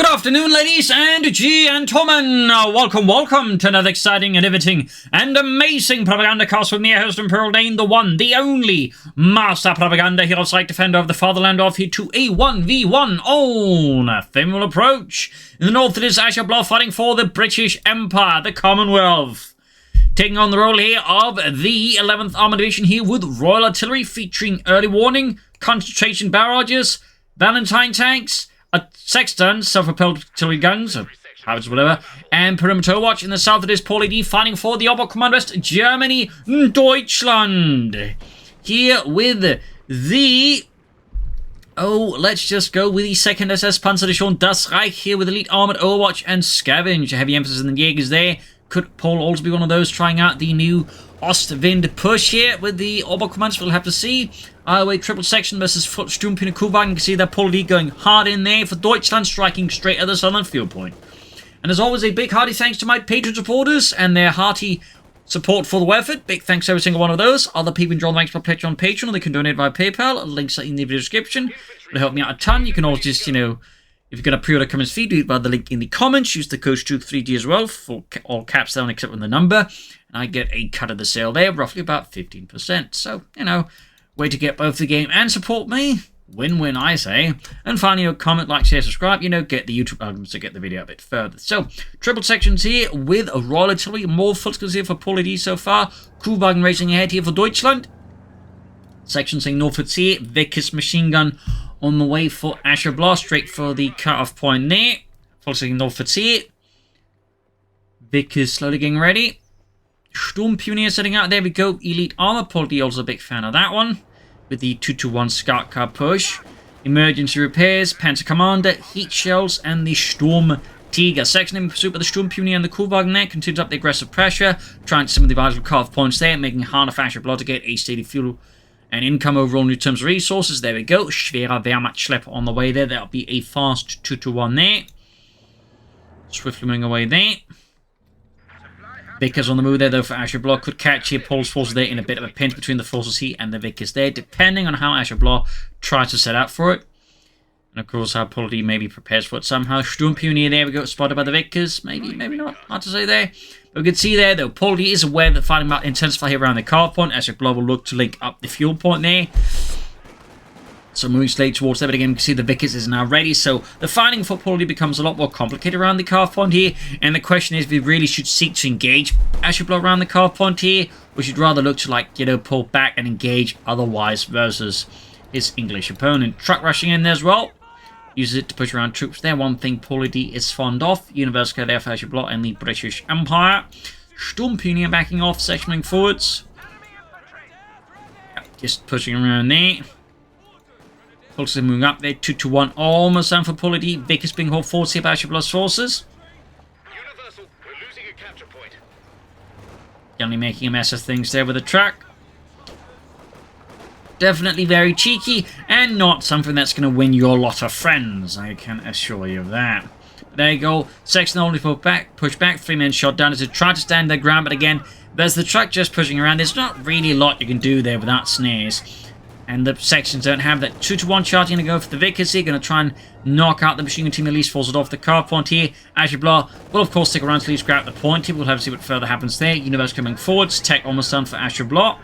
Good afternoon, ladies and gentlemen. Welcome to another exciting and riveting and amazing Propagandacast with me, your host and Paul.A.D, the one, the only master propaganda hero site defender of the fatherland of here to a 1v1 on Faymonville Approach. In the north, it is Ashablois fighting for the British Empire, the Commonwealth. Taking on the role here of the 11th Armoured Division here with Royal Artillery featuring early warning, concentration barrages, Valentine tanks, a sexton, self-propelled artillery guns, or howitzers, whatever, and perimeter watch. In the south, it is Paul.A.D fighting for the Oberkommand West Germany, Deutschland. Here with the... let's just go with the 2nd SS Panzerdivision Das Reich here with Elite Armored Overwatch and Scavenge. Heavy emphasis in the Jaegers there. Could Paul also be one of those trying out the new Ostwind push here with the Oberkommands? We'll have to see. Either way, triple section versus Sturmpune Kuban. You can see that Paul.A.D going hard in there for Deutschland, striking straight at the southern field point. And as always, a big hearty thanks to my Patreon supporters and their hearty support for the effort. Big thanks to every single one of those. Other people enjoy the ranks by pledge on Patreon, or they can donate via PayPal. Links are in the video description. It'll help me out a ton. You can always just, if you're going to pre-order Cummins feed, do it by the link in the comments. Use the CoH2 3G as well, for all caps down except for the number. And I get a cut of the sale there, roughly about 15%. So, way to get both the game and support me. Win-win, I say. And finally, comment, like, share, subscribe. Get the YouTube algorithms to get the video a bit further. So, triple sections here with a Royal Artillery. More full skills here for Paul.A.D so far. Kuban racing ahead here for Deutschland. Section saying Norfolk here. Vickers machine gun on the way for Ashablois. Straight for the cut-off point there. Full saying Norfolk here. Vickers slowly getting ready. Sturmpioneer setting out. There we go. Elite Armor. Paul.A.D also a big fan of that one. With the 2-1 Scout Car push. Emergency repairs. Panzer Commander. Heat shells. And the Sturm Tiger. Section in pursuit by the Sturmpioneer and the Kuban there. Continues up the aggressive pressure. Trying to some of the vital cut-off points there. Making it harder for Ashablois to get a steady fuel and income overall in terms of resources. There we go. Schwerer Wehrmacht Schlepper on the way there. That'll be a fast 2-1 there. Swiftly moving away there. Vickers on the move there, though, for Ashablois. Could catch here Paul's forces there in a bit of a pinch between the forces here and the Vickers there, depending on how Ashablois tries to set out for it. And, of course, how Paul.A.D maybe prepares for it somehow. Sturmpioneer, there we go, spotted by the Vickers. Maybe not. Hard to say there. But we can see there, though, Paul.A.D is aware that fighting might intensify here around the car point. Ashablois will look to link up the fuel point there. So moving straight towards there, but again, you can see the Vickers is now ready. So the fighting for Paul.A.D becomes a lot more complicated around the car point here. And the question is, if we really should seek to engage Ashablois around the car point here, or should rather look to, pull back and engage otherwise versus his English opponent. Truck rushing in there as well. Uses it to push around troops there. One thing Paul.A.D is fond of. Universal there for Ashablois and the British Empire. Sturmpioneer backing off, sectioning forwards. Just pushing around there. Pulses moving up there, 2-1, almost down for Paul.A.D. Vickers being hauled forward here by Ashablois forces. Universal, we're losing a capture point. Generally making a mess of things there with the truck. Definitely very cheeky, and not something that's going to win your lot of friends, I can assure you of that. But there you go, section only push back, 3 men shot down as they try to stand their ground, but again, there's the truck just pushing around. There's not really a lot you can do there without snares. And the sections don't have that 2-1 shot. Going to go for the Vickers here. Going to try and knock out the machine gun team. At least force it off the car point here. Ashablois will, of course, stick around to at least grab the point here. We'll have to see what further happens there. Universe coming forwards. Tech almost done for Ashablois.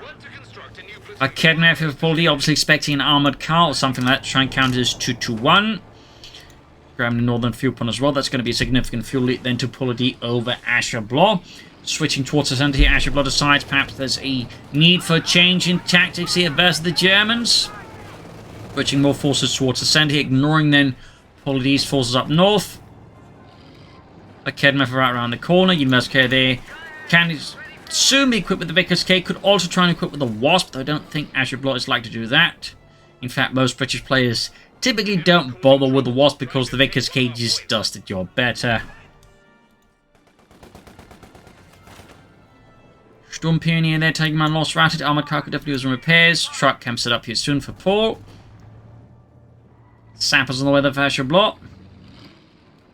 A Kedner for Paul.A.D. Obviously expecting an armoured car or something like that to try and counter this 2-1. Grabbing the northern fuel point as well. That's going to be a significant fuel lead then to Paul.A.D. over Ashablois. Switching towards the centre here, Ashablois decides perhaps there's a need for a change in tactics here versus the Germans. Switching more forces towards the centre here, ignoring then Paul.A.D's forces up north. A Kedmeth right around the corner. Universal there can soon be equipped with the Vickers K. Could also try and equip with the Wasp, though I don't think Ashablois is like to do that. In fact, most British players typically don't bother with the Wasp because the Vickers K just does the job better. Sturmpioneer there, taking man lost routed. Armoured car could definitely use some repairs. Truck can set up here soon for Paul. Sappers on the way there for Ashablois.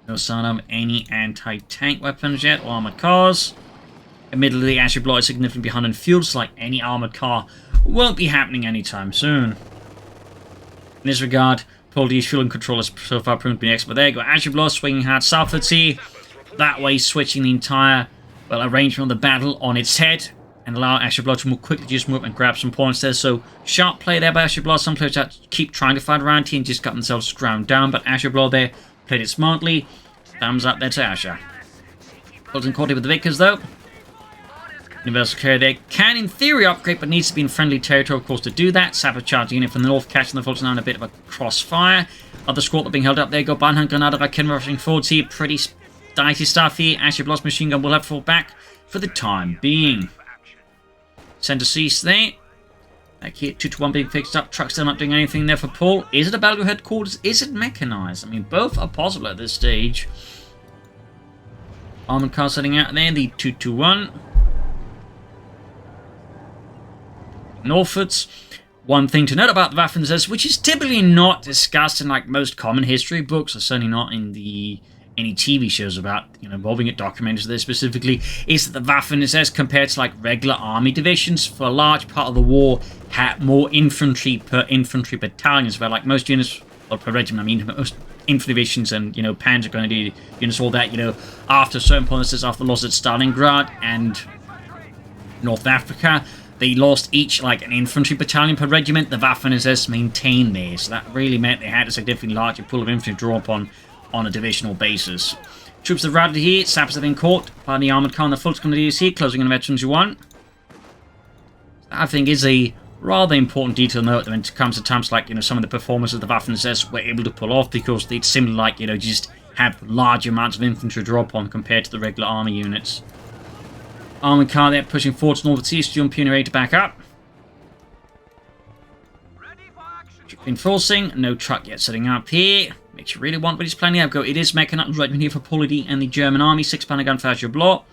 No sign of any anti-tank weapons yet, or armoured cars. Admittedly, Ashablois is significantly behind in fuel, so like any armoured car won't be happening anytime soon. In this regard, Paul.A.D's fuel and control has so far proven to be excellent. But there you go, Ashablois swinging hard southwards here. That way, switching the entire, well, arrangement of the battle on its head. And allow Ashablois to more quickly just move and grab some points there. So, sharp play there by Ashablois. Some players that keep trying to fight around here and just got themselves ground down. But Ashablois there played it smartly. Thumbs up there to Asher. Fulton caught it with the Vickers though. Universal Carrier there can in theory upgrade, but needs to be in friendly territory, of course, to do that. Sapper charging in from the north, catching the Fulton on a bit of a crossfire. Other squad being held up there. Go Barnhunt Granada Raken rushing forwards here. Pretty dicey stuff here. Ashablois machine gun will have to fall back for the time being. Center cease there. Back here, 2-1 being fixed up. Truck still not doing anything there for Paul. Is it a Belgo headquarters? Is it mechanized? I mean, both are possible at this stage. Armored car setting out there. The 2-1. Northwards. One thing to note about the Waffen-SS, which is typically not discussed in like most common history books, or certainly not in the any TV shows about, involving it, documented there specifically, is that the Waffen-SS, compared to like regular army divisions, for a large part of the war, had more infantry per infantry battalions, where like most units, or per regiment, I mean, most infantry divisions and, Panzer Grenadier units, all that, after certain points, after the loss at Stalingrad and North Africa, they lost each like an infantry battalion per regiment. The Waffen-SS maintained this, so that really meant they had a significantly larger pool of infantry to draw upon on a divisional basis. Troops have routed here. Sappers have been caught by the armoured car on the Fulton Grenadiers here, closing on Veterans 1. I think is a rather important detail note when it comes to times like, some of the performances the Waffen-SS were able to pull off, because they'd simply like, just have large amounts of infantry to draw upon compared to the regular army units. Armoured car there pushing forwards north east, jump Pioneer to back up. Enforcing, no truck yet setting up here. Makes you really want what he's planning. Go. It is mechanized right here for Paul.A.D and the German army. 6-pounder gun for Ashablois.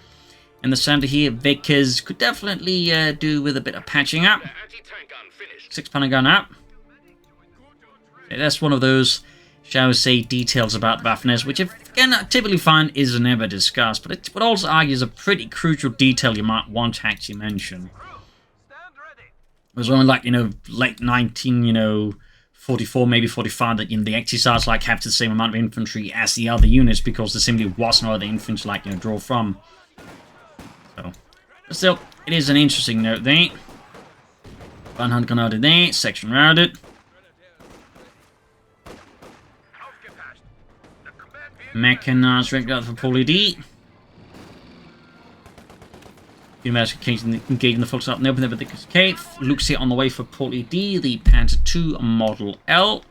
In the center here, Vickers could definitely do with a bit of patching up. 6-pounder gun up. Okay, that's one of those, shall we say, details about Waffen-SS, which, again, I typically find is never discussed, but it would also argue is a pretty crucial detail you might want to actually mention. It was only like, late 44, maybe 45, that they actually started like have the same amount of infantry as the other units, because there simply was no other infantry like draw from. So, but still, it is an interesting note there. Barnhunt Granada there, section routed. Mechanized regular for Paul.A.D. Universal engaging the folks up and open there with the cave. Luke's here on the way for Paul.A.D, the Panzer II Model L.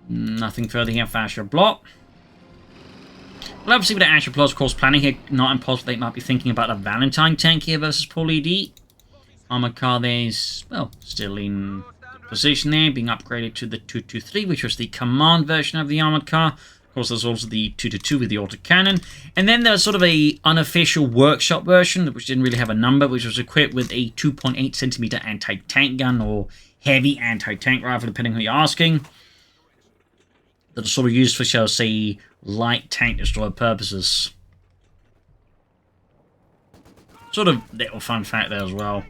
Nothing further here for Ashablois. Well, obviously with the Ashablois, of course, planning here, not impossible they might be thinking about a Valentine tank here versus Paul.A.D. Armored car there is, well, still in position there, being upgraded to the 223, which was the command version of the armored car. Of course, there's also the 222 with the autocannon. And then there's sort of a unofficial workshop version, which didn't really have a number, which was equipped with a 2.8 centimeter anti-tank gun, or heavy anti-tank rifle, depending on who you're asking. That are sort of used for, shall I say, light tank destroyer purposes. Sort of little fun fact there as well.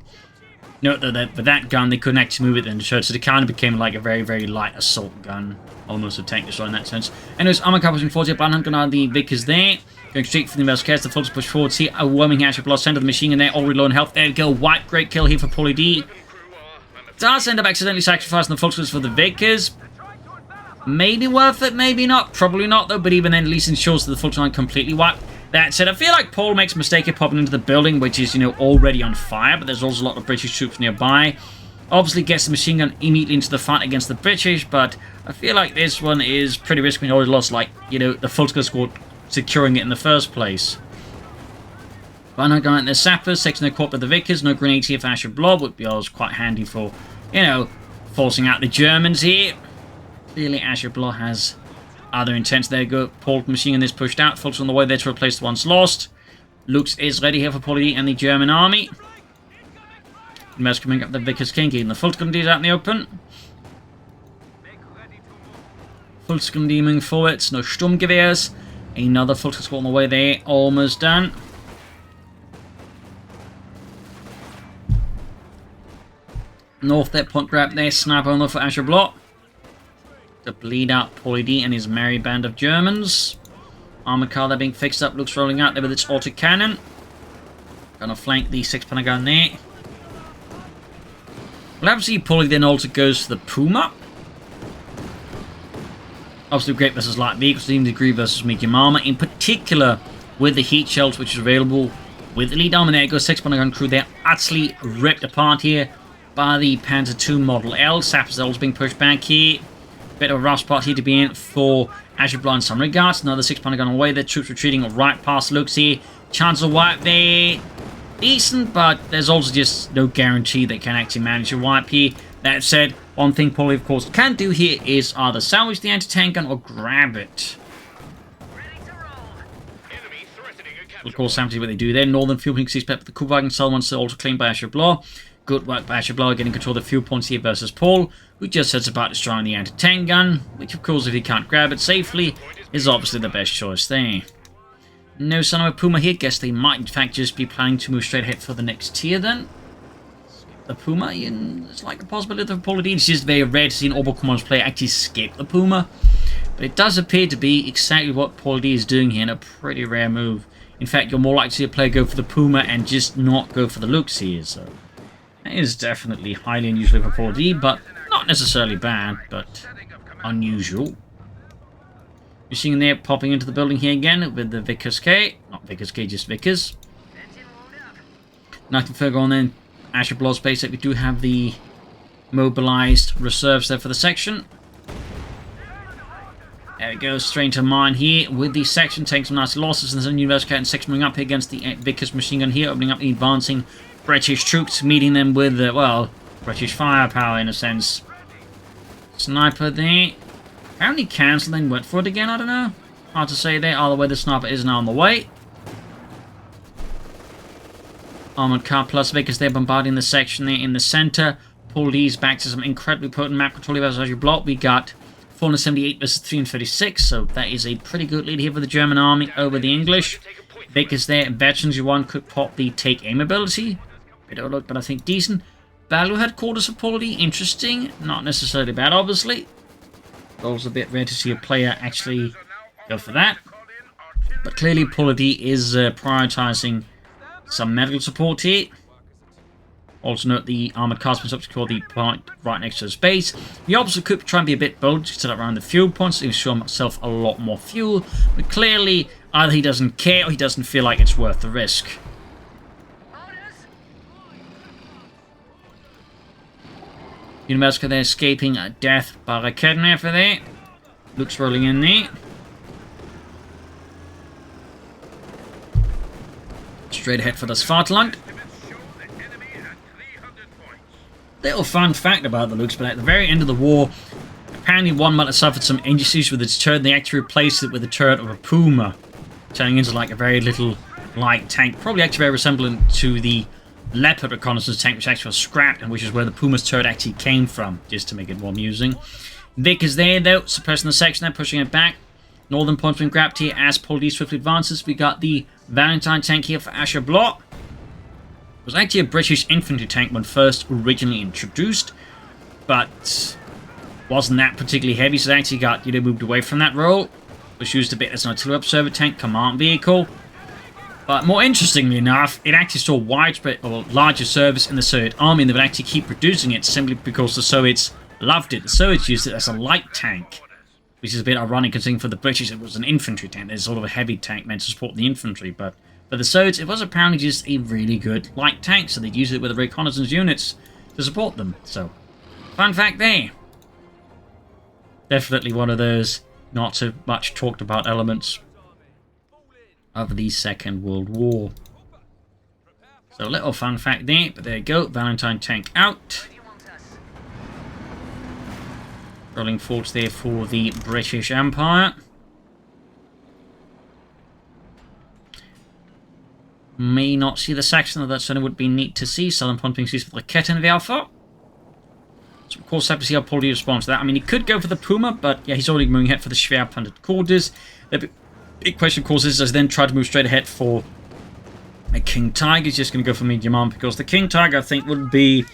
Note that with that gun, they couldn't actually move it then, so it kind of became like a very, very light assault gun. Almost a tank destroyer in that sense. Anyways, armor car pushing forward here. Barnhunt Granada, the Vickers there. Going straight for the Universal the folks push forwards here. Overwhelming Ashablois, center of the machine gun there, already low in health. There we go. White, great kill here for Paul.A.D. Does end up accidentally sacrificing the folks for the Vickers. Maybe worth it, maybe not. Probably not, though, but even then, at least ensures that the folks aren't completely wiped. That said, I feel like Paul makes a mistake of popping into the building, which is, already on fire, but there's also a lot of British troops nearby. Obviously gets the machine gun immediately into the fight against the British, but I feel like this one is pretty risky when you already lost, like, the Fulton squad securing it in the first place. Barnhunt going out their sappers, section their corp with the Vickers, no grenades here for Ashablois, would be always quite handy for, forcing out the Germans here. Clearly Ashablois has other intents. There you go. Paul machine gun is pushed out. Fulton on the way there to replace the ones lost. Luke's is ready here for Paul.A.D and the German army. Mer's coming up the Vickers King, getting the Fulton Grenadiers out in the open. Fulton moving forwards, no Sturmgewehrs. Another Fulton squad on the way there, almost done. North there, point grab there, sniper on the for Ashablois. To bleed out Paul.A.D and his merry band of Germans. Armored car there being fixed up, looks rolling out there with its autocannon. Gonna flank the 6-pounder gun there. Well, obviously Paul.A.D then also goes for the Puma. Obviously great versus light vehicles, medium degree versus medium armor. In particular, with the heat shells which is available with the lead armor, there goes 6-pounder gun crew. They're utterly ripped apart here by the Panzer II Model L. Sapper's being pushed back here. Bit of a rough spot here to be in for Ashablois in some regards. Another 6-pounder gun away. The troops retreating right past looks here. Chance of wipe there. Decent, but there's also just no guarantee they can actually manage a wipe here. That said, one thing Paul.A.D of course can do here is either salvage the anti-tank gun or grab it. Of course, happy what they do there. Northern fuel points expect the Kuwait Southern ones also claimed by Ashablois. Good work by Ashablois getting control of the fuel points here versus Paul, who just sets about destroying the anti-tank gun, which of course if he can't grab it safely, is obviously the best choice there. No sign of a Puma here. Guess they might in fact just be planning to move straight ahead for the next tier then. The Puma, it's like a possibility of Paul.A.D. It's just very rare to see an Orbital Commanders player actually skip the Puma. But it does appear to be exactly what Paul.A.D is doing here, and a pretty rare move. In fact, you're more likely to see a player go for the Puma and just not go for the looks here, so that is definitely highly unusual for Paul.A.D, but not necessarily bad, but unusual. You're seeing there popping into the building here again with the Vickers K. Not Vickers K, just Vickers. Nothing further on then. Ashablois base that we do have the mobilized reserves there for the section. There it goes, straight into mine here with the section, taking some nice losses, and there's a new Cat and 6 moving up here against the Vickers machine gun here, opening up the advancing British troops, meeting them with, well, British firepower in a sense. Sniper there. Apparently cancelled, then went for it again, I don't know. Hard to say there, either way the sniper is now on the way. Armored car plus Vickers there bombarding the section there in the center. Paul.A.D's back to some incredibly potent map control versus Ashablois. We got 478 versus 336, so that is a pretty good lead here for the German army over the English. Vickers there, veterans you want could pop the take aim ability. Bit of a look, but I think decent. Battle headquarters of Paul.A.D, interesting. Not necessarily bad, obviously. Also a bit rare to see a player actually go for that. But clearly Paul.A.D is prioritizing some medical support here. Also note the armored cars up to secure the point right next to his base. He also could try and be a bit bold to set up around the fuel points to ensure himself a lot more fuel. But clearly either he doesn't care or he doesn't feel like it's worth the risk. Universica there escaping death by Rakedner for there. Luke's rolling in there. Straight ahead for the Svartland. Little fun fact about the Lukes, but at the very end of the war, apparently one might have suffered some injuries with its turret, and they actually replaced it with the turret of a Puma, turning into like a very little light tank, probably actually very resemblant to the Leopard reconnaissance tank, which actually was scrapped, and which is where the Puma's turret actually came from, just to make it more amusing. Vic is there though, suppressing the section there, pushing it back. Northern point's been grabbed here as Paul.A.D swiftly advances. We got the Valentine tank here for Ashablois. It was actually a British infantry tank when first originally introduced, but wasn't that particularly heavy, so it actually got moved away from that role. Was used a bit as an artillery observer tank, command vehicle. But more interestingly enough, it actually saw widespread or larger service in the Soviet army, and they would actually keep producing it simply because the Soviets loved it. The Soviets used it as a light tank, which is a bit ironic considering for the British it was an infantry tank. There's sort of a heavy tank meant to support the infantry, but for the Soviets it was apparently just a really good light tank, so they'd use it with the reconnaissance units to support them. So, fun fact there. Definitely one of those not so much talked about elements of the Second World War. So a little fun fact there, but there you go, Valentine tank out. Rolling forwards there for the British Empire. May not see the section, though that certainly would be neat to see. Southern Front being seized for the Kettenwerfer. So of course, have to see how Paul.A.D responds to that. I mean, he could go for the Puma, but yeah, he's already moving ahead for the Schwerpanzer quarters. The big question, of course, is does he then try to move straight ahead for a King Tiger? He's just going to go for medium arm, because the King Tiger, I think, would be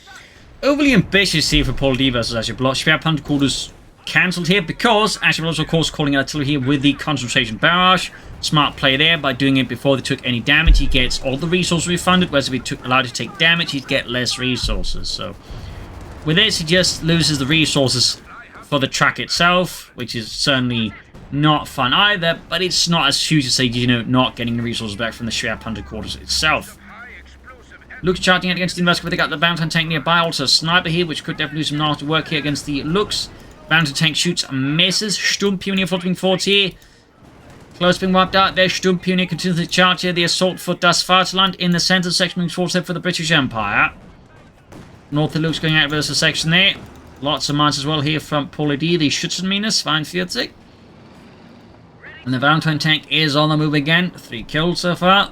overly ambitious here for Paul.A.D versus Ashablois. Schwerpunkt quarters cancelled here because Ashablois, of course, calling artillery here with the concentration barrage. Smart play there by doing it before they took any damage. He gets all the resources refunded, whereas if he allowed to take damage, he'd get less resources. So with this, he just loses the resources for the track itself, which is certainly not fun either, but it's not as huge as, say, you know, not getting the resources back from the Schwerpunkt quarters itself. Looks charging out against the Investigator, but they got the Bounty tank nearby. Also a sniper here, which could definitely do some nasty work here against the Looks. Bounty tank shoots and misses. Sturmpionier floating forwards here. Close being wiped out there. Sturmpionier continues to charge here. The assault for Das Vaterland in the center section moves forward for the British Empire. North of Looks going out versus section there. Lots of mines as well here from Paul.A.D. The Schützenmines, 45. And the Valentine tank is on the move again. 3 kills so far.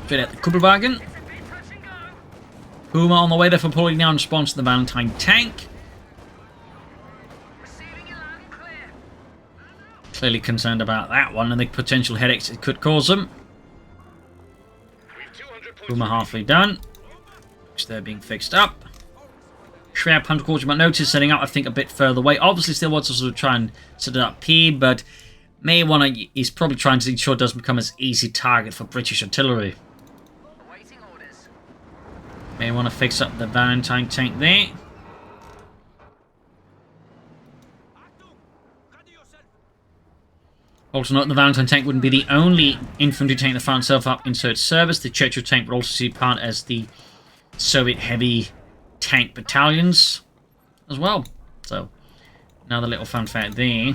Straight at the Kuppelwagen. Puma on the way there for Paul.A.D. now in response to the Valentine tank. Clearly concerned about that one and the potential headaches it could cause them. Puma halfway done. Which they're being fixed up. Schwerpunkt quarter, but notice setting up, I think, a bit further away. Obviously still wants to sort of try and set it up here, but may want to, he's probably trying to ensure it doesn't become as easy target for British artillery. May want to fix up the Valentine tank there. Also note the Valentine tank wouldn't be the only infantry tank that found itself up in Soviet service. The CoH2 tank would also see part as the Soviet heavy tank battalions as well. So, another little fun fact there.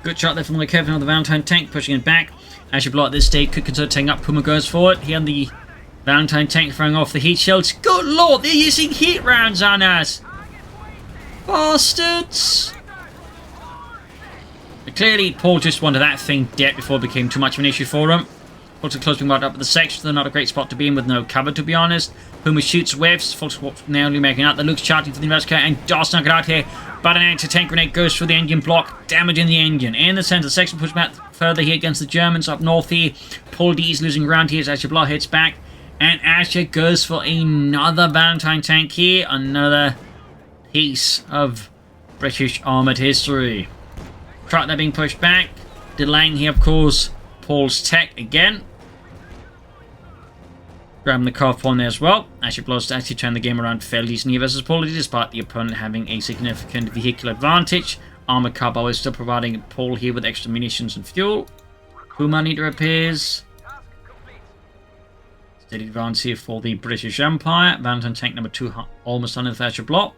Good shot there from the Kevin of the Valentine tank, pushing it back. Ashablois at this stage could consider taking up. Puma goes forward. Here on the Valentine tank throwing off the heat shields. Good lord, they're using heat rounds on us! Bastards! But clearly, Paul just wanted that thing dead before it became too much of an issue for him. Also closing right up at the section, so not a great spot to be in with no cover, to be honest. Puma shoots whiffs. Full squad narrowly making out. The Luke's charging for the investigator and does not get out here. But an anti-tank grenade goes through the engine block, damaging the engine. In the centre, the section pushed back further here against the Germans up north here. Paul.A.D is losing ground here as Ashablois hits back. And Asher goes for another Valentine tank here. Another piece of British armoured history. Truck there being pushed back. Delaying here, of course, Paul's tech again. Grabbing the car on there as well. Ashablois actually turned the game around fairly decently versus Paul.A.D, despite the opponent having a significant vehicular advantage. Armoured car is still providing Paul here with extra munitions and fuel. Puma neither appears. Steady advance here for the British Empire. Valentine tank number 2 almost done with Ashablois.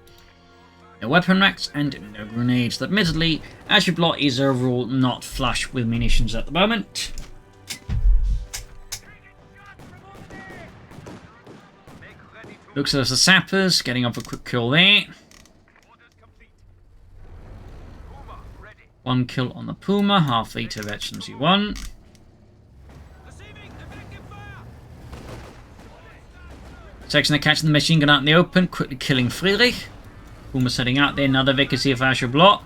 No weapon racks and no grenades. Admittedly, Ashablois is overall not flush with munitions at the moment. Looks at the sappers, getting off a quick kill there. 1 kill on the Puma, half liter of HMC1. Section they're catching the machine gun out in the open, quickly killing Friedrich. Puma setting out there, another vacancy of Ashablois.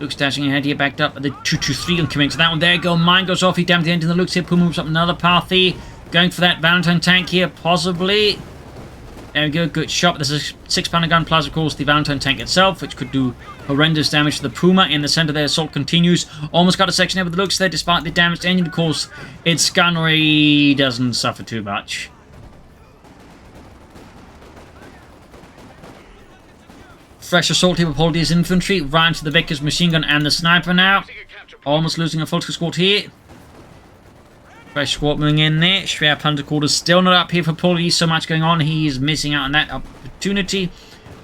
Luke's dashing ahead here, backed up at the 223 and coming to that one. There you go, mine goes off, he damaged the engine. The Luke's here, Puma moves up another path here. Going for that Valentine tank here, possibly. There we go, good shot. There's a 6-pounder gun, plus of course the Valentine tank itself, which could do horrendous damage to the Puma. In the center, their assault continues. Almost got a section there with the Looks there, despite the damaged engine. Of course, its gunnery doesn't suffer too much. Fresh assault here with Paul.A.D's infantry. Right into the Vickers machine gun and the sniper now. Almost losing a full squad here. Fresh squad moving in there. Schwerpunkt quarters still not up here for Paul.A.D. So much going on. He is missing out on that opportunity.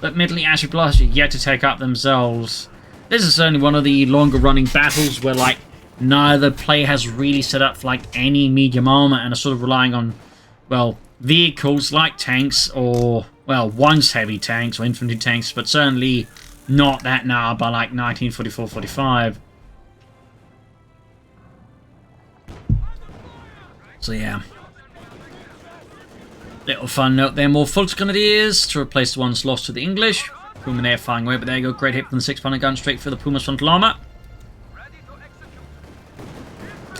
But admittedly, Ashablois are yet to take up themselves. This is certainly one of the longer running battles where, like, neither player has really set up for, like, any medium armor and are sort of relying on, well, vehicles like tanks or, well, once heavy tanks or infantry tanks, but certainly not that now by, like, 1944-45. So yeah, little fun note there. More Volksgrenadiers to replace the ones lost to the English. Puma there firing away, but there you go. Great hit from the 6-pounder gun straight for the Puma's frontal armor.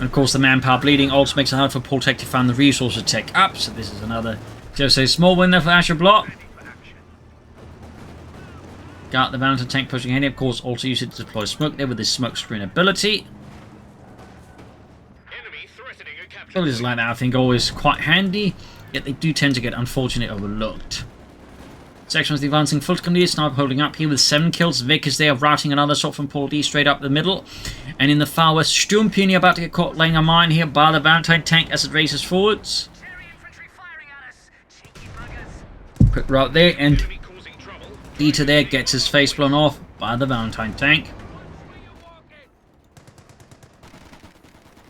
And of course, the manpower bleeding also makes it hard for Paul.A.D to find the resources to take up. So this is another, just a small win there for Ashablois. Got the Valentine tank pushing ahead. Of course, also use it to deploy smoke there with this smoke screen ability. Abilities like that, I think, always quite handy. Yet they do tend to get unfortunately overlooked. Section is advancing full company. Sniper holding up here with 7 kills. Vic is there routing another shot from Paul.A.D straight up the middle. And in the far west, Sturmpeony about to get caught laying a mine here by the Valentine tank as it races forwards. Quick route there, and Dieter there gets his face blown off by the Valentine tank.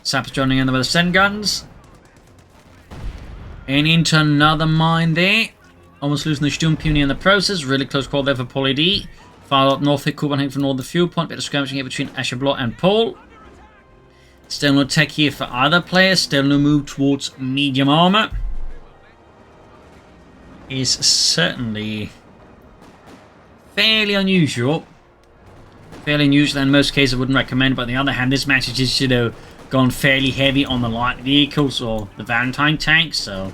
Sappers joining in there with the Sen guns. And into another mine there. Almost losing the Sturmpeony in the process. Really close call there for Paul.A.D. Far up north here, Kuban heading for north the fuel point. Bit of skirmishing here between Ashablois and Paul. Still no tech here for either player. Still no move towards medium armor. Is certainly fairly unusual. Fairly unusual in most cases I wouldn't recommend. But on the other hand, this match is just, you know, gone fairly heavy on the light vehicles or the Valentine tank. So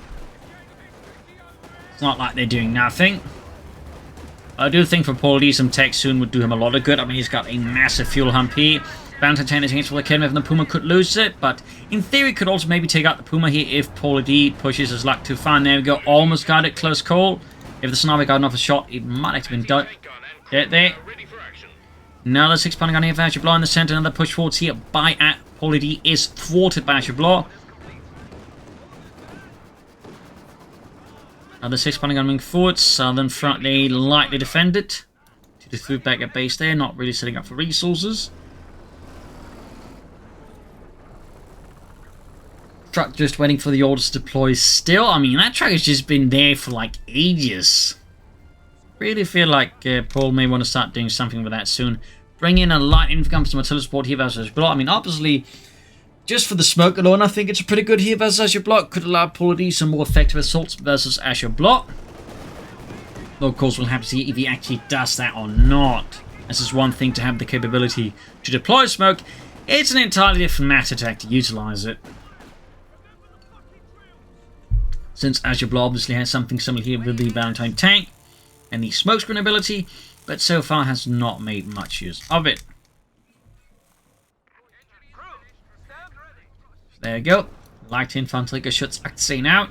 it's not like they're doing nothing. I do think for Paul.A.D some tech soon would do him a lot of good. I mean, he's got a massive fuel hump here. Valentine tank is against for the Kenmeth and the Puma could lose it, but in theory could also maybe take out the Puma here if Paul.A.D pushes his luck too far. And there we go, almost got it, close call. If the sniper got enough a shot, it might have been done. There. Another 6-pounder gun here for Ashablois in the center. Another push forwards here by Paul.A.D is thwarted by Ashablois. Another 6-pounder gun moving forward. Southern front, they lightly defended. To the food back at base there, not really setting up for resources. Truck just waiting for the orders to deploy still. I mean, that truck has just been there for like ages. Really feel like Paul may want to start doing something with that soon. Bring in a light infantry some artillery support here versus Ashablois. I mean, obviously, just for the smoke alone, I think it's a pretty good here versus Ashablois. Could allow Paul.A.D some more effective assaults versus Ashablois. Though, of course, we'll have to see if he actually does that or not. This is one thing to have the capability to deploy smoke. It's an entirely different matter to actually utilize it. Since Ashablois obviously has something similar here with the Valentine tank and the smokescreen ability, but so far has not made much use of it. There you go. Light infantry shoots seen out.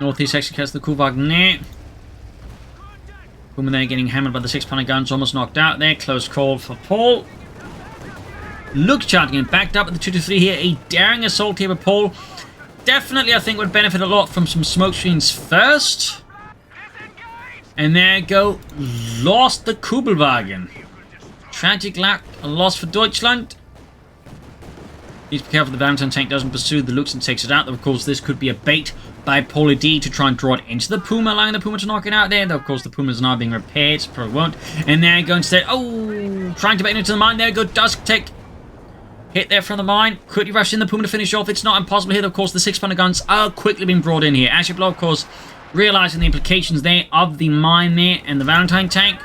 Northeast section has the Kuhwagen there. Puma there getting hammered by the 6-pounder guns, almost knocked out there. Close call for Paul. Looks charging and backed up at the 2-3 here. A daring assault here with Paul. Definitely, I think, would benefit a lot from some smoke screens first. And there you go. Lost the Kubelwagen. Tragic loss for Deutschland. Need to be careful the Valentine tank doesn't pursue the Lux and takes it out. Though, of course, this could be a bait by Paul.A.D to try and draw it into the Puma, allowing the Puma to knock it out there. Though, of course, the Puma is now being repaired, so probably won't. And there you go instead. Oh, trying to bait into the mine. There you go. Dusk take. Hit there from the mine. Quickly rush in the Puma to finish off. It's not impossible here. Of course, the 6-pounder guns are quickly being brought in here. Ashablois, of course, realizing the implications there of the mine there and the Valentine tank.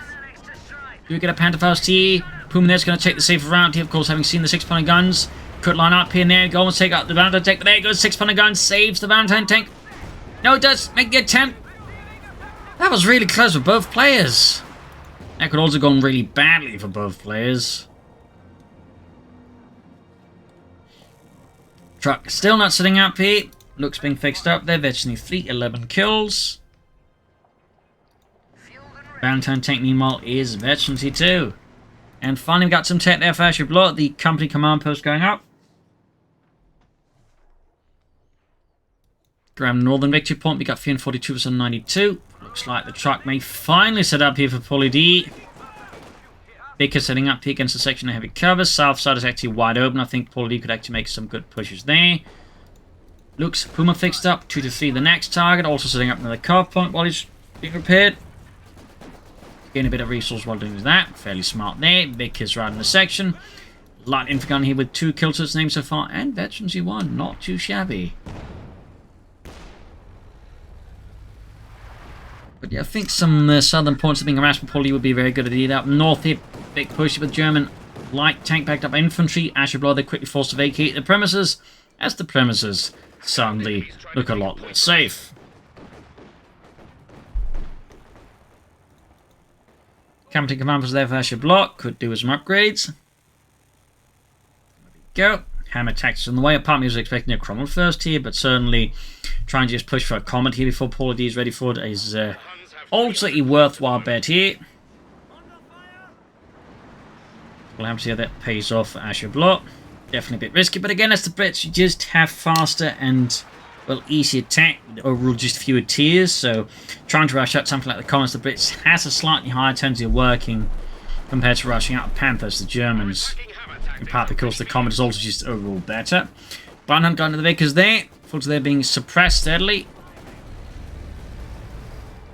Do get a Pantherfaust here. Puma there's going to take the safer route here. Of course, having seen the 6-pounder guns. Could line up here and there. Go and take out the Valentine tank. But there goes 6-pounder gun. Saves the Valentine tank. No, it does. Make the attempt. That was really close for both players. That could also go on really badly for both players. Truck still not sitting up here. Looks being fixed up there. Virtually 11 kills. Valentine tank, meanwhile, is virtually 2. And finally, we got some tech there for Ashablois. The company command post going up. Graham Northern Victory Point. We got 342% 92. Looks like the truck may finally set up here for Paul.A.D. Baker setting up here against the section of heavy cover. South side is actually wide open. I think Paul.A.D could actually make some good pushes there. Looks Puma fixed up. 2-3 the next target. Also setting up another car point while he's being repaired. Getting a bit of resource while doing that. Fairly smart there. Baker's right in the section. Light infantry gun here with 2 kills to his name so far. And veterancy 1. Not too shabby. But yeah, I think some southern points of being harassed by Paul.A.D would be very good at it. Up north here, big push with German light tank backed up infantry. Ashablois, they're quickly forced to vacate the premises, as the premises suddenly look a lot less safe. Captain command was there for Ashablois, could do with some upgrades. There we go. Hammer tactics on the way. Apart from he was expecting a Cromwell first here, but certainly trying to just push for a comet here before Paul.A.D is ready for it is also a worthwhile bet here. We'll have to see how that pays off for Ashablois. Definitely a bit risky, but again, as the Brits, you just have faster and, well, easy attack, overall just fewer tiers, so trying to rush out something like the Comets, the Brits has a slightly higher tendency of working compared to rushing out Panthers, the Germans. In part because the Comet is also just overall better. Brownhunt going to the Vickers there, full to there being suppressed steadily.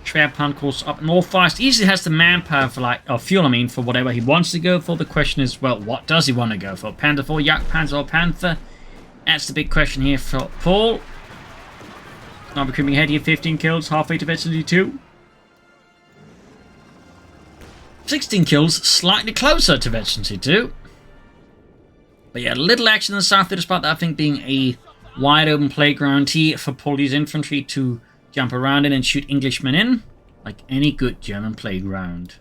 Schwerplan course up north fast. Easily has the manpower for, like, or fuel, I mean, for whatever he wants to go for. The question is, well, what does he want to go for? Panther 4, Yak Panther or Panther? That's the big question here for Paul. Now becoming ahead here, 15 kills, halfway to Veteran 2. 16 kills, slightly closer to Veteran 2. But yeah, little action in the south there, despite that I think being a wide open playground here for Paul.A.D's infantry to jump around in and shoot Englishmen in, like any good German playground.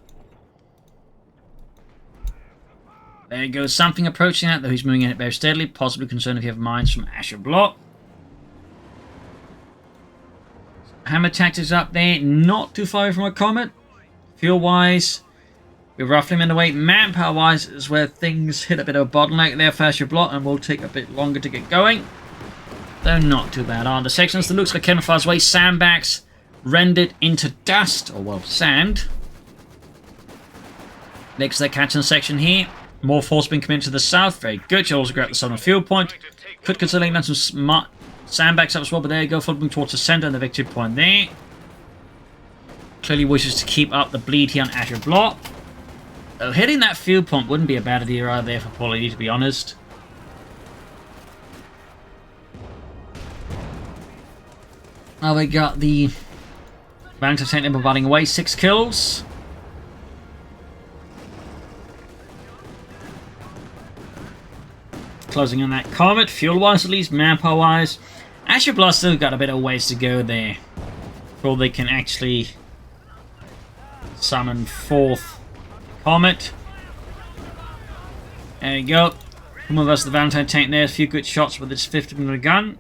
There goes something approaching that, though he's moving in it very steadily, possibly concerned if you have mines from Ashablois. Hammer tactics up there, not too far from a comet. Fuel-wise, we're roughly in the way. Manpower-wise is where things hit a bit of a bottleneck there for Ashablois, and will take a bit longer to get going. Though not too bad are the sections that looks like camouflage way. Sandbags rendered into dust, or well, sand. Next, they're catching section here. More force being committed to the south. Very good. You'll also grab the southern field point. Could consider laying down some smart sandbags up as well, but there you go. Following towards the center and the victory point there. Clearly wishes to keep up the bleed here on Ashablois. Though hitting that field point wouldn't be a bad idea either there for Paul.A.D, to be honest. Now we got the Valentine tank bombarding away, 6 kills. Closing on that comet, fuel-wise at least, manpower-wise. Ashablois still got a bit of ways to go there before they can actually summon 4th comet. There you go. Come on, versus the Valentine tank there. A few good shots with its 50mm gun.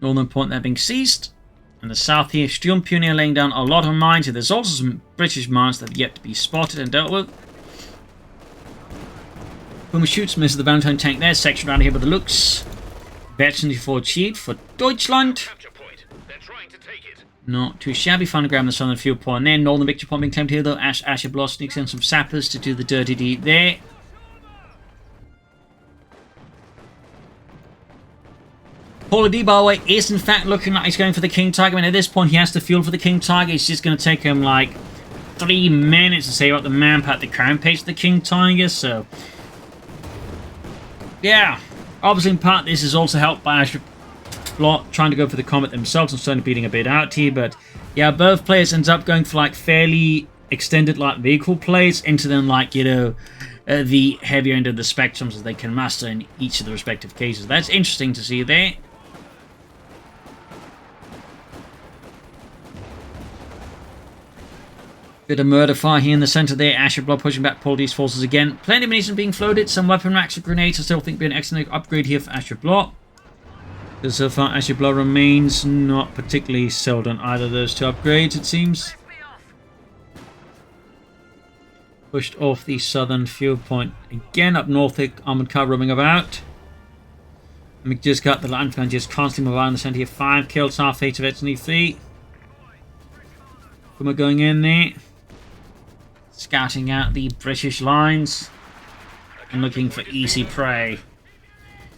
Northern point there being seized. And the south here, Sturmpioneer laying down a lot of mines here. There's also some British mines that have yet to be spotted and dealt with. When we shoots misses the Valentine tank there, section around here by the looks. Veteran for achieved for Deutschland. Not too shabby. Fun to grab the southern field point there. Northern victory point being claimed here though. Ashablois sneaks in some sappers to do the dirty deed there. Paul.A.D, by the way, is in fact looking like he's going for the King Tiger. I mean, at this point, he has to fuel for the King Tiger. It's just going to take him like 3 minutes to save up the manpower at the current pace of the King Tiger. So, yeah. Obviously, in part, this is also helped by Ashablois trying to go for the Comet themselves and certainly beating a bit out here. But, yeah, both players ends up going for like fairly extended like vehicle plays into them like, you know, the heavier end of the spectrums that they can master in each of the respective cases. That's interesting to see there. Bit of murder fire here in the center there. Ashablois pushing back Paul.A.D's forces again. Plenty of munitions being floated. Some weapon racks and grenades. I still think be an excellent upgrade here for Ashablois. Because so far Ashablois remains not particularly sold on either of those 2 upgrades, it seems. Pushed off the southern field point again. Up north, the armored car roaming about. And we just got the land gun just constantly moving around the center here. 5 kills, half 8 of it, and 3. We're going in there. Scouting out the British lines and looking for easy prey.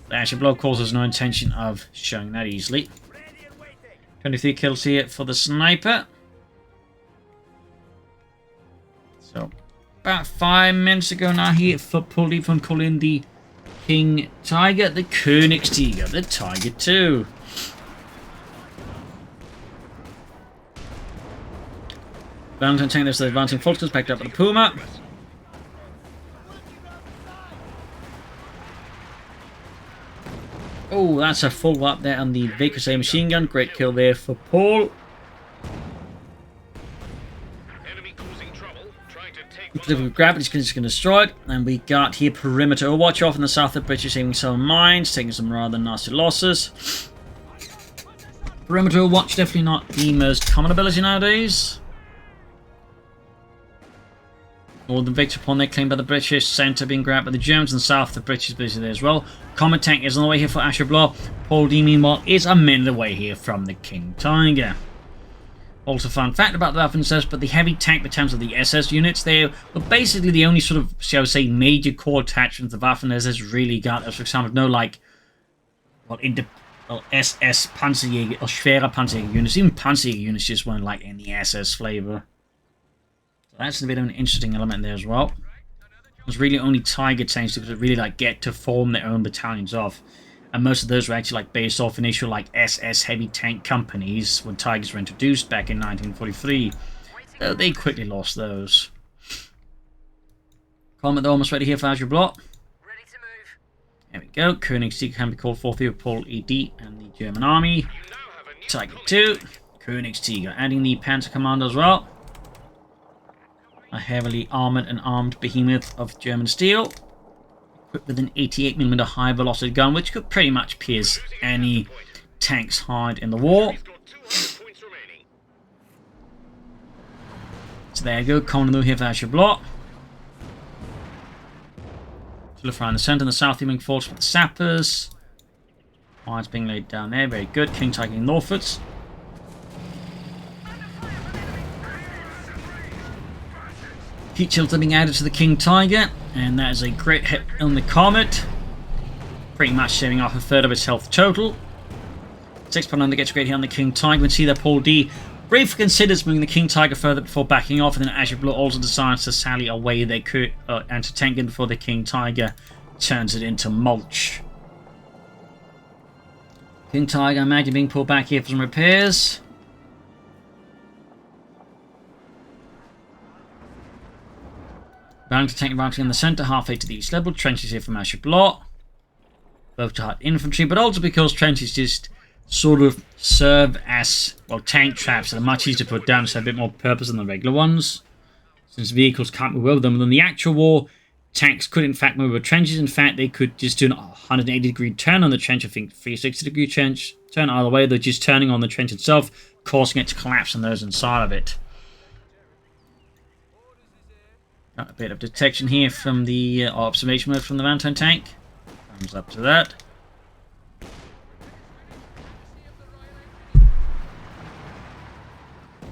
The Ashablois course has no intention of showing that easily. 23 kills here for the sniper. So, about 5 minutes ago now here for Paul.A.D from calling the King Tiger, the Königstiger, the Tiger 2. Valentine tank, there's the advancing Volkers backed up by the Puma. Oh, that's a full up there on the Vickers A machine gun. Great kill there for Paul. Enemy causing trouble. Trying to take Political gravity is going to destroy it. And we got here perimeter watch off in the south of British, aiming some mines, taking some rather nasty losses. Perimeter watch, definitely not the most common ability nowadays. Northern victory upon their claim by the British, centre being grabbed by the Germans, and south the British busy there as well. Comet tank is on the way here for Ashablois. Paul.A.D, meanwhile, is a minute away here from the King Tiger. Also, fun fact about the Waffen says, but the heavy tank battalions of the SS units, they were basically the only sort of, shall we say, major core attachments the Waffen SS really got. As for example, no like, SS Panzerjäger or schwere Panzerjäger units. Even Panzerjäger units just weren't like in the SS flavor. That's a bit of an interesting element there as well. There's really only Tiger tanks that could really like get to form their own battalions off, and most of those were actually like based off initial like SS heavy tank companies when Tigers were introduced back in 1943. They quickly lost those. Combat almost ready here for Ashablois. Ready to move. There we go. Königsegg can be called forth here with Paul.A.D and the German army. Tiger 2, Königsegg, adding the Panzer Commander as well. A heavily armoured and armed behemoth of German steel, equipped with an 88mm high velocity gun, which could pretty much pierce any tank's hide in the war. So there you go, Commando here for Ashablois. Solidify in the centre, and the south being forced with the sappers. Mines being laid down there, very good. King Tiger northwards. Heat shields are being added to the King Tiger, and that is a great hit on the Comet. Pretty much shaving off a third of its health total. 6.9 gets a great hit on the King Tiger. We can see that Paul.A.D briefly considers moving the King Tiger further before backing off, and then Ashablois also decides to sally away their anti-tank gun before the King Tiger turns it into mulch. King Tiger, I imagine, being pulled back here for some repairs. Bound to tank advancing in the centre, halfway to the east level. Trenches here from Ashablois. Both to hard infantry, but also because trenches just sort of serve as, well, tank traps that are much easier to put down, so have a bit more purpose than the regular ones. Since vehicles can't move over them, and in the actual war, tanks could in fact move over trenches. In fact, they could just do a 180-degree turn on the trench, I think 360-degree turn either way. They're just turning on the trench itself, causing it to collapse on those inside of it. Got a bit of detection here from the observation mode from the Valentine tank. Thumbs up to that.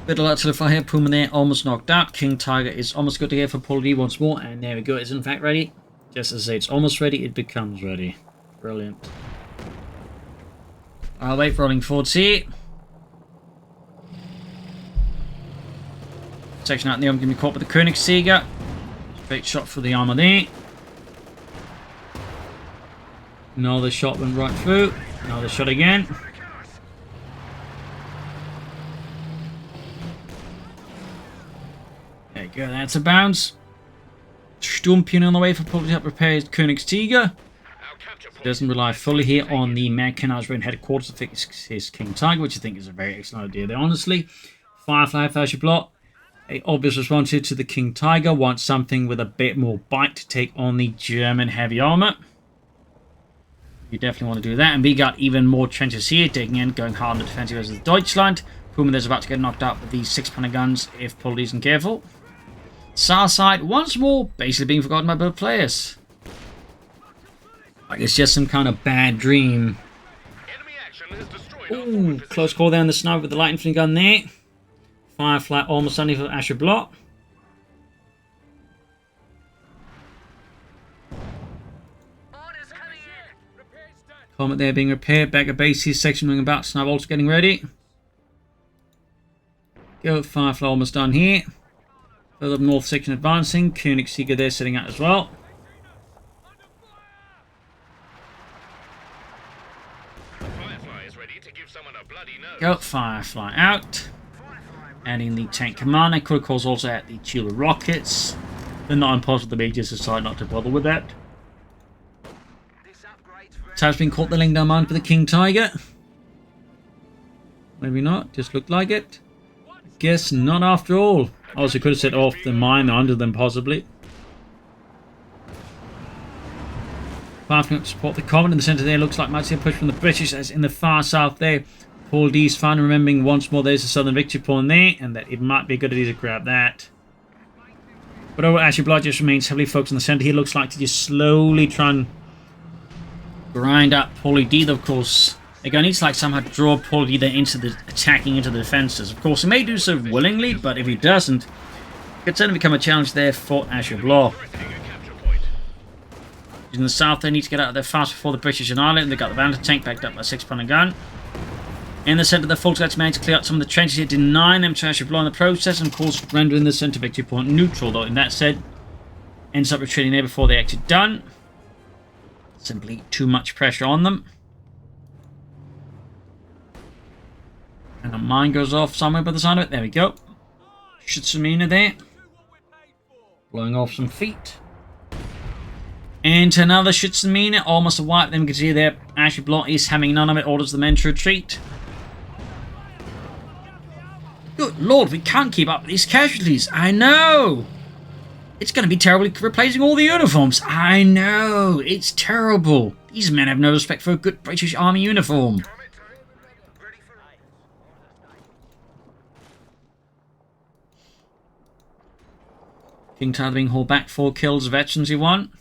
Bit of luck to the fire here. Puma there, almost knocked out. King Tiger is almost good to hear for Paul.A.D once more, and there we go. It's in fact ready. Just as I say, it's almost ready, it becomes ready. Brilliant. I'll wait for rolling forwards here. Section out in the arm can be caught with the Königsegg. Great shot for the armour there. Another shot went right through. Another shot again. There you go, that's a bounce. Sturmpion on the way for Paul.A.D to help repair his Königsegg. He doesn't rely fully here on the mechanized road headquarters to fix his King Tiger, which I think is a very excellent idea there, honestly. Firefly for Ashablois. A obvious response here to the King Tiger. Wants something with a bit more bite to take on the German heavy armor. You definitely want to do that. And we got even more trenches here, digging in, going hard on the defensive versus Deutschland. Puma there's about to get knocked out with these 6-pounder guns if Paul.A.D isn't careful. South side, once more, basically being forgotten by both players. Like it's just some kind of bad dream. Ooh, close call there on the sniper with the light infantry gun there. Firefly almost only for Ashablois. Comet there being repaired. Back at base here, section moving about. Sniper also getting ready. Go, Firefly almost done here. Further up north section advancing. Königsegg there sitting out as well. Firefly is ready to give someone a bloody nose. Go, Firefly out. Adding the tank commander. Could of course also add the Chula rockets. They're not impossible. They just decide not to bother with that. Tab's been caught the laying down mine for the King Tiger. Maybe not. Just looked like it. Guess not after all. Also could have set off the mine under them possibly. Farming up to support the Common in the centre there. Looks like might see a push from the British as in the far south there. Paul.A.D's fine, remembering once more there's a southern victory point there, and that it might be a good idea to grab that. But overall, Ashablois just remains heavily focused on the centre. He looks like to just slowly try and grind up Paul.A.D, though, of course. They're going to need to like somehow draw Paul.A.D there into the attacking into the defences. Of course, he may do so willingly, but if he doesn't, it could certainly become a challenge there for Ashablois. In the south, they need to get out of there fast before the British in Ireland. They've got the Vantage tank backed up by a 6-pounder gun. In the centre, the Volksguards managed to clear out some of the trenches here, denying them to Ashablois in the process, and of course rendering the centre victory point neutral, though in that said, ends up retreating there before they're actually done. Simply too much pressure on them. And a mine goes off somewhere by the side of it. There we go. Shitsamina there. Blowing off some feet. Into another Shitsamina. Almost a wipe. Then we can see there Ashablois is having none of it. Orders the men to retreat. Good lord, we can't keep up with these casualties. I know. It's going to be terrible replacing all the uniforms. I know. It's terrible. These men have no respect for a good British Army uniform. King Tiger being hauled back. 4 kills. Veterans he won.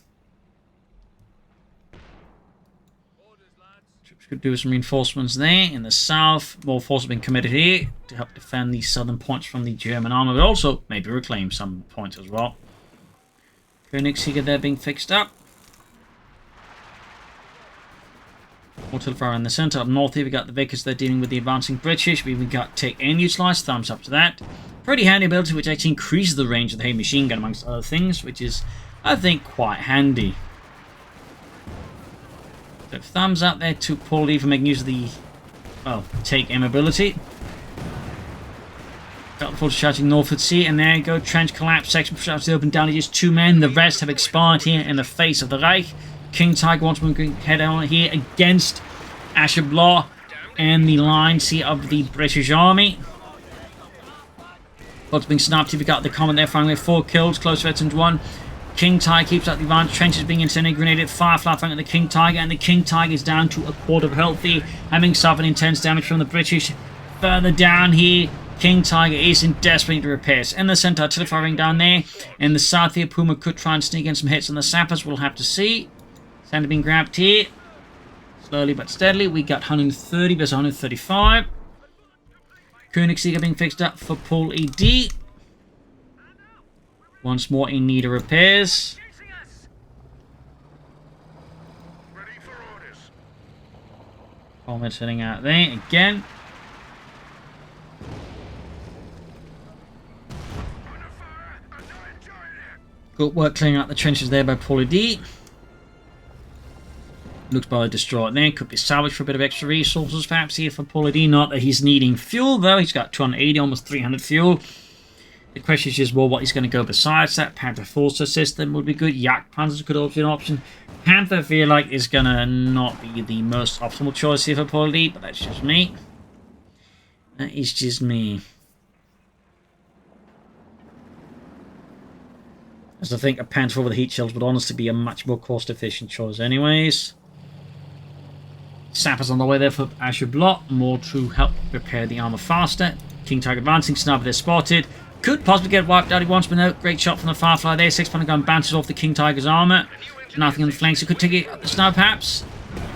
Troops could do some reinforcements there. In the south, more forces have been committed here to help defend the southern points from the German army, but also maybe reclaim some points as well. Königsegger there being fixed up. Artillery in the centre. Up north here we got the Vickers there dealing with the advancing British. We got take and utilise. Thumbs up to that. Pretty handy ability which actually increases the range of the heavy machine gun amongst other things, which is, I think, quite handy. So thumbs up there to Paul.A.D for making use of the, well, take aim ability. Got the force shouting northward sea, and there you go, trench collapse, section pushed out to the open down to just 2 men. The rest have expired here in the face of the Reich. King Tiger wants to head on here against Ashablois and the lines here of the British Army. Lots being snapped here. We got the Common there firing with 4 kills, close veterans 1. King Tiger keeps up the advantage. Trenches being incendiary grenaded. Firefly firing at the King Tiger, and the King Tiger is down to a quarter of health here, having suffered intense damage from the British. Further down here, King Tiger is in desperate need of repairs. In the centre, artillery firing down there. In the south here, Puma could try and sneak in some hits on the sappers. We'll have to see. Centre being grabbed here. Slowly but steadily. We got 130 versus 135. Königsegger being fixed up for Paul.A.D. Once more in need of repairs. Coleman's heading out there again. Good work clearing out the trenches there by Paul.A.D. Looks probably distraught there. Could be salvaged for a bit of extra resources perhaps here for Paul.A.D. Not that he's needing fuel though. He's got 280, almost 300 fuel. The question is just, well, what he's going to go besides that. Panther Forcer system would be good. Yak Panzers could also be an option. Panther I feel like is going to not be the most optimal choice here for Paul.A.D. But that's just me. That is just me. As I think a Panther with heat shells would honestly be a much more cost-efficient choice anyways. Sappers on the way there for Ashablois. More to help repair the armour faster. King Tiger advancing. Sniper there spotted. Could possibly get wiped out. He wants, but no. Great shot from the Firefly there. 6-pounder gun bounces off the King Tiger's armour. Nothing on the flanks. He could take it. The sniper perhaps.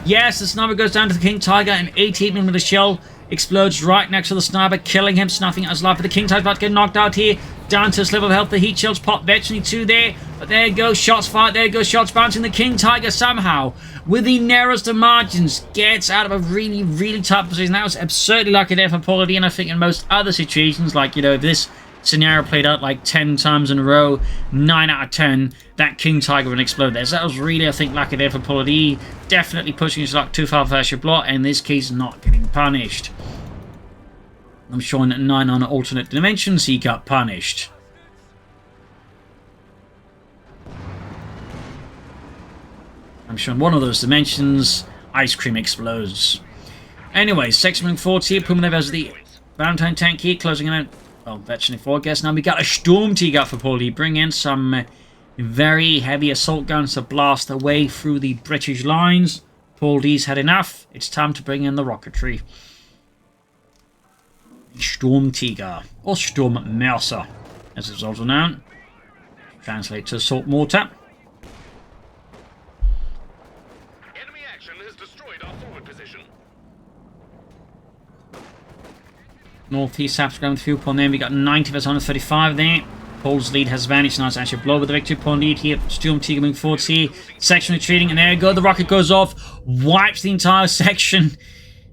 Yes, the sniper goes down to the King Tiger. An 88mm shell explodes right next to the sniper, killing him, snuffing out his life. But the King Tiger's about to get knocked out here. Down to his level of health. The heat shells pop virtually 2 there. But there goes shots fired. There goes shots bouncing. The King Tiger somehow, with the narrowest of margins, gets out of a really, really tough position. That was absurdly lucky there for Paul.A.D. And I think in most other situations, like, you know, if this scenario played out like 10 times in a row, 9 out of 10, that King Tiger would explode there. So that was really, I think, lucky there for Paul.A.D. Definitely pushing his luck too far for Ashablois, and in this case, not getting punished. I'm showing 9 on alternate dimensions, he got punished. I'm showing one of those dimensions, ice cream explodes. Anyway, section moving forward here, Puma there has the Valentine tank here, closing in out. Well, virtually 4, I guess. Now we got a Storm Tiger for Paul.A.D. Bring in some very heavy assault guns to blast their way through the British lines. Paul.A.D's had enough. It's time to bring in the rocketry. Storm Tiger, or Storm Mercer, as it's also known. Translate to assault mortar. Enemy action has destroyed our forward position. Northeast Saps ground fuel upon there. We got 90 vs 135 there. Paul's lead has vanished. Now it's Ashablois with the victory. Paul lead here. Storm Tiger moving forwards here. Section retreating, and there you go. The rocket goes off, wipes the entire section,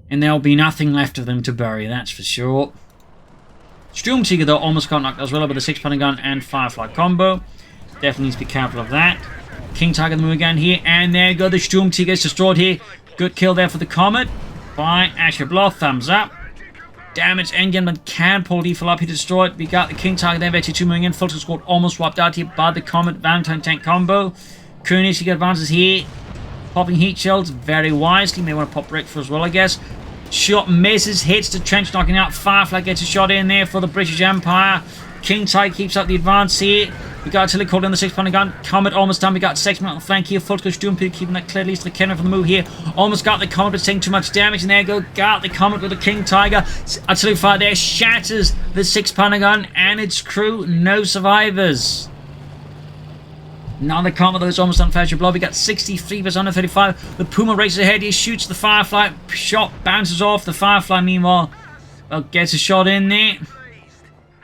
and there'll be nothing left of them to bury, that's for sure. Storm Tiger, though, almost got knocked as well with a 6-pounder gun and Firefly combo. Definitely needs to be careful of that. King Tiger the move again here, and there you go. The Storm Tiger is destroyed here. Good kill there for the Comet by Ashablois. Thumbs up. Damaged engine, but can Paul.A.D. fill up? He destroyed. We got the King Tiger there, VT2 moving in. Filter squad almost wiped out here by the Comet Valentine tank combo. Koenig, he got advances here. Popping heat shells very wisely. May want to pop breakthrough as well, I guess. Shot misses, hits the trench, knocking out. Firefly gets a shot in there for the British Empire. King Tiger keeps up the advance here. We got Tilly called in the 6-pounder gun. Comet almost done. We got Sexton on the flank here. Full Storm Tiger keeping that clear. At least the Kenner from the move here. Almost got the Comet, but taking too much damage. And there you go. Got the Comet with the King Tiger. Artillery fire there shatters the 6-pounder gun and its crew. No survivors. Now the Comet, though, is almost on Ashablois. We got 63 vs 135. The Puma races ahead. He shoots the Firefly. Shot bounces off. The Firefly, meanwhile, well, gets a shot in there.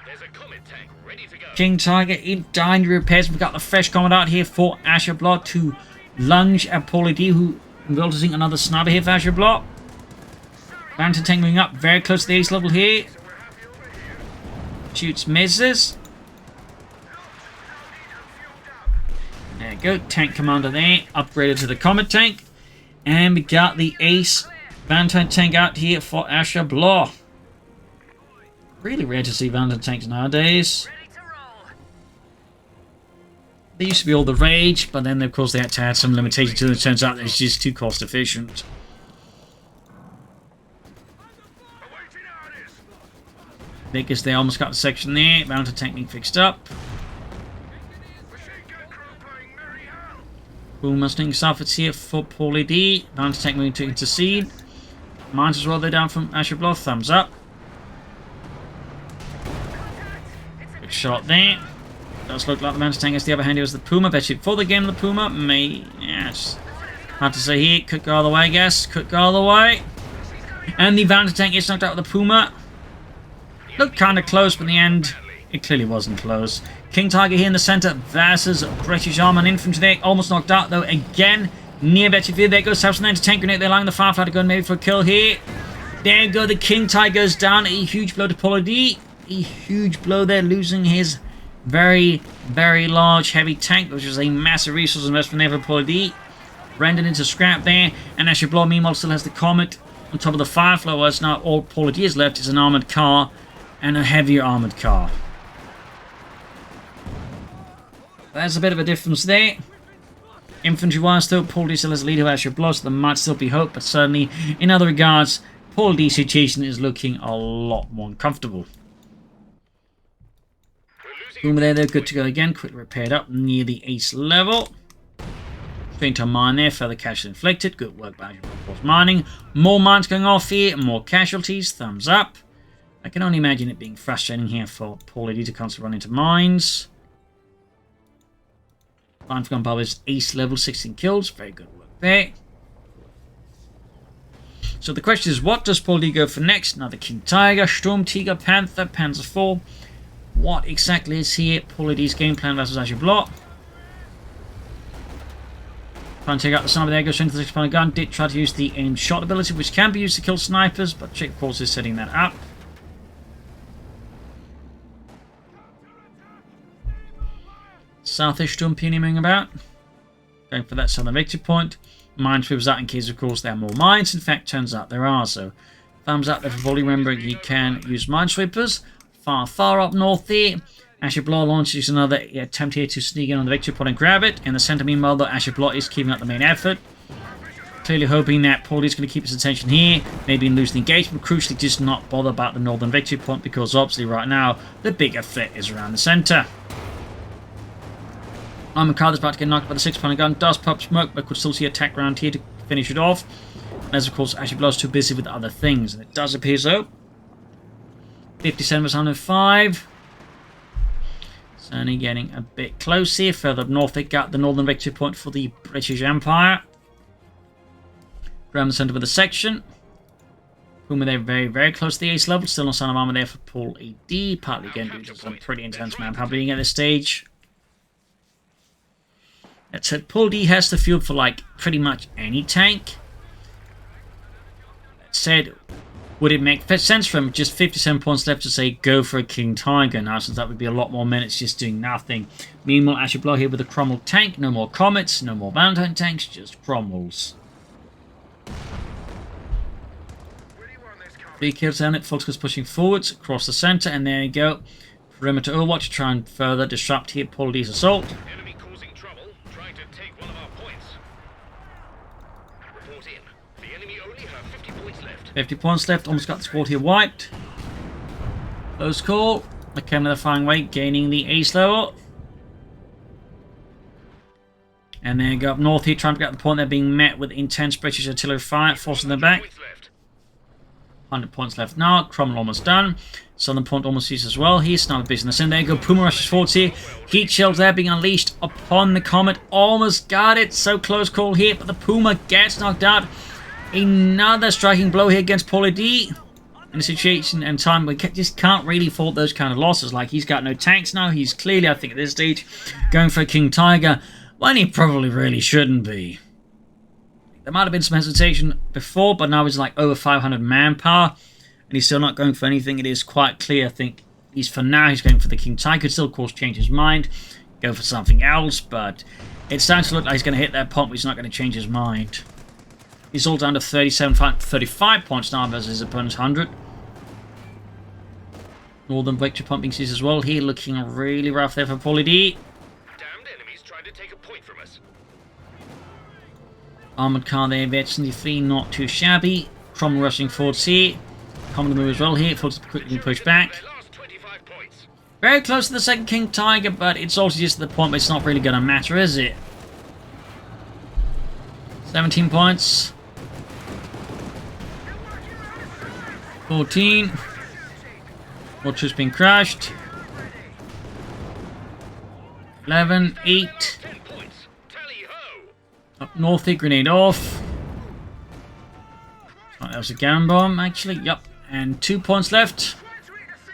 There's a Comet tank ready to go. King Tiger in dying repairs. We've got the fresh Comet out here for Ashablois to lunge at Paul.A.D, who will to sink another sniper here for Ashablois. Lantern tank moving up very close to the ace level here. Shoots, misses. There you go, tank commander there, upgraded to the Comet tank. And we got the Ace Valentine tank out here for Ashablois. Really rare to see Valentine tanks nowadays. They used to be all the rage, but then of course they had to add some limitations to it. It turns out it's just too cost efficient. Because they almost got the section there. Valentine tank being fixed up. Boom Mustang Suffers here for Paul.A.D. Valentine tank moving to intercede. Mines as well, they're down from Ashablois. Thumbs up. Good shot there. Does look like the Valentine tank has the upper hand. It was the Puma. Bet you for the game, the Puma may. Yes. Hard to say here. Could go all the way, I guess. Could go all the way. And the Valentine tank is knocked out with the Puma. Looked kind of close, but in the end, it clearly wasn't close. King Tiger here in the center versus British Armour and Infantry there. Almost knocked out, though, again. Near Bettyfield. There goes South Sudan to tank grenade. They're allowing the Firefly to go maybe for a kill here. There you go. The King Tiger goes down. A huge blow to Paul.A.D. A huge blow there, losing his very, very large, heavy tank, which was a massive resource investment there for Paul.A.D. Rendered into scrap there. And Ashablois, meanwhile, still has the Comet on top of the Firefly. Whereas now all Paul.A.D. has left is an armoured car and a heavier armoured car. There's a bit of a difference there. Infantry-wise, though, Paul.A.D. still has a lead over Ashablois, so there might still be hope, but certainly, in other regards, Paul.A.D's situation is looking a lot more uncomfortable. Boom there, they're good to go again. Quickly repaired up near the ace level. Faint on mine there, further casualties inflicted. Good work by Ashablois mining. More mines going off here, more casualties. Thumbs up. I can only imagine it being frustrating here for Paul.A.D. to constantly run into mines. Line for gunpowder is ace level, 16 kills. Very good work there. So the question is, what does Paul.A.D. go for next? Another King Tiger, Storm Tiger, Panther, Panzer IV. What exactly is here Paul.A.D.'s game plan versus Ashablois? Trying to take out the sniper there, goes into the 6-pounder gun. Did try to use the aimed shot ability, which can be used to kill snipers, but Chick, of course, is setting that up. Southish Storm Peony moving about. Going for that southern victory point. Mine sweeps out in case, of course, there are more mines. In fact, turns out there are, so Thumbs up there for Paul.A.D. Remembering he can use minesweepers. Far up north there. Ashablois launches another attempt here to sneak in on the victory point and grab it. In the center, meanwhile, though, Ashablois is keeping up the main effort. Clearly hoping that Paul.A.D. is going to keep his attention here. Maybe lose the engagement. Crucially, just not bother about the northern victory point because obviously right now, the bigger threat is around the center. Armored car is about to get knocked by the 6-pounder gun. Does pop smoke, but could still see attack around here to finish it off. As of course, Ashablois is too busy with other things. And it does appear so. 57 was 105. Certainly getting a bit close here. Further up north, they got the northern victory point for the British Empire. Around the center of the section. Puma there very close to the ace level. Still no sign of armor there for Paul.A.D. Partly again due to some pretty intense manpower being at this stage. That said, Paul.A.D. has the field for like pretty much any tank. That said, would it make sense for him just 57 points left to say go for a King Tiger now, since that would be a lot more minutes just doing nothing. Meanwhile, Ashablois here with a Cromwell tank. No more Comets, no more Valentine tanks, just Cromwells. 3 kills down it. Focus pushing forwards across the center, and there you go. Perimeter Overwatch to try and further disrupt here Paul.A.D.'s assault. Enemy causing trouble, trying to take one of our points. Report in. The enemy only have 50 points left. 50 points left. Almost got the squad here wiped. Close call. McKenna the firing weight, gaining the ace level. And there you go up north here, trying to get the point. They're being met with intense British artillery fire, forcing them back. 100 points left now. Cromwell almost done. Southern point almost used as well. He's now business in. There you go. Puma rushes forwards here. Heat shells there being unleashed upon the Comet. Almost got it. So close call here, but the Puma gets knocked out. Another striking blow here against Paul.A.D. In a situation and time we just can't really fault those kind of losses. Like, he's got no tanks now. He's clearly, I think, at this stage, going for a King Tiger when he probably really shouldn't be. There might have been some hesitation before, but now he's like over 500 manpower, and he's still not going for anything. It is quite clear, I think, at least for now, he's going for the King Tiger. Could still, of course, change his mind, go for something else, but it's starting to look like he's going to hit that point, but he's not going to change his mind. He's all down to 35 points now versus his opponent's 100. Northern victory point being seized as well. Here looking really rough there for Paul.A.D. Damned enemies trying to take a point from us. Armoured car there, eventually not too shabby. Cromwell rushing forwards here. Common to move as well here. Forwards quickly push back. Very close to the second King Tiger, but it's also just the point where it's not really going to matter, is it? 17 points. 14. More troops being crushed. 11, 8. Up north here, grenade off. Oh, that was a gun bomb, actually. Yup. And 2 points left.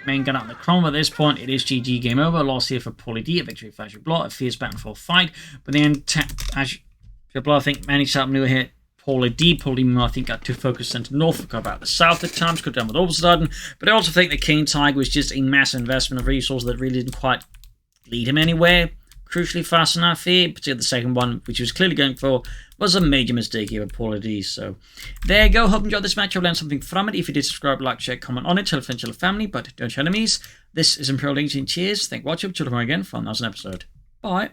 Main gun out in the Cromwell. At this point, it is GG, game over. Loss here for Paul.A.D. A victory for Ashablois. A fierce back and forth fight. But then Ashablois, I think, managed to outmaneuver here Paul.A.D. Paul.A.D. I think got too focused into north, got about the south at times, got down with Oversudden. But I also think the King Tiger was just a massive investment of resources that really didn't quite lead him anywhere. Crucially fast enough here, particularly the second one, which he was clearly going for, was a major mistake here with Paul.A.D. So there you go. Hope you enjoyed this match. I've learned something from it. If you did, subscribe, like, share, comment on it. Tell a friend, tell a family, but don't show enemies. This is Imperial Legion. Cheers. Thank you for watching. Till tomorrow again for another episode. Bye.